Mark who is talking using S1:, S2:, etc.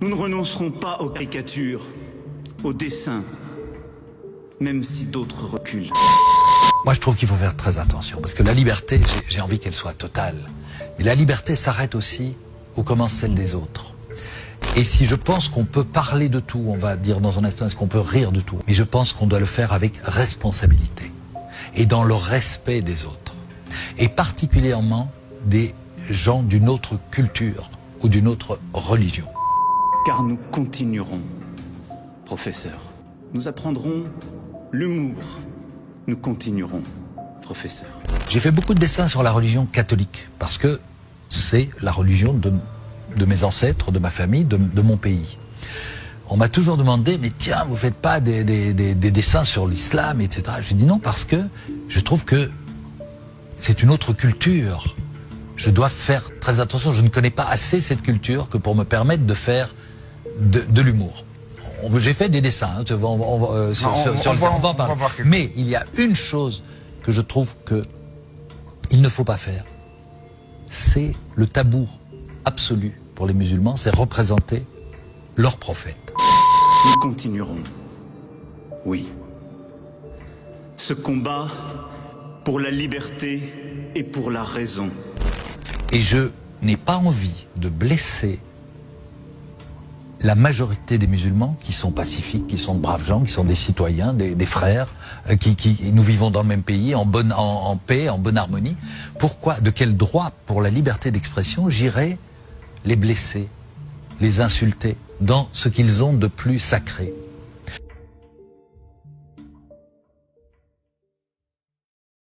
S1: Nous ne renoncerons pas aux caricatures, aux dessins, même si d'autres reculent.
S2: Moi, je trouve qu'il faut faire très attention, parce que la liberté, j'ai envie qu'elle soit totale. Mais la liberté s'arrête aussi où commence celle des autres. Et si je pense qu'on peut parler de tout, on va dire dans un instant, est-ce qu'on peut rire de tout? Mais je pense qu'on doit le faire avec responsabilité et dans le respect des autres. Et particulièrement des gens d'une autre culture ou d'une autre religion.
S1: Car nous continuerons, professeur. Nous apprendrons l'humour. Nous continuerons, professeur.
S2: J'ai fait beaucoup de dessins sur la religion catholique, parce que c'est la religion de mes ancêtres, de ma famille, de mon pays. On m'a toujours demandé, mais tiens, vous faites pas des dessins sur l'islam, etc. Je dis non, parce que je trouve que c'est une autre culture. Je dois faire très attention, je ne connais pas assez cette culture que pour me permettre de faire de l'humour. J'ai fait des dessins, hein, on va en parler. Mais il y a une chose que je trouve que il ne faut pas faire, c'est le tabou absolu pour les musulmans, c'est représenter leur prophète.
S1: Nous continuerons, oui. Ce combat pour la liberté et pour la raison.
S2: Et je n'ai pas envie de blesser la majorité des musulmans qui sont pacifiques, qui sont de braves gens, qui sont des citoyens, des frères, nous vivons dans le même pays, en paix, en bonne harmonie. Pourquoi, de quel droit, pour la liberté d'expression, j'irais les blesser, les insulter dans ce qu'ils ont de plus sacré?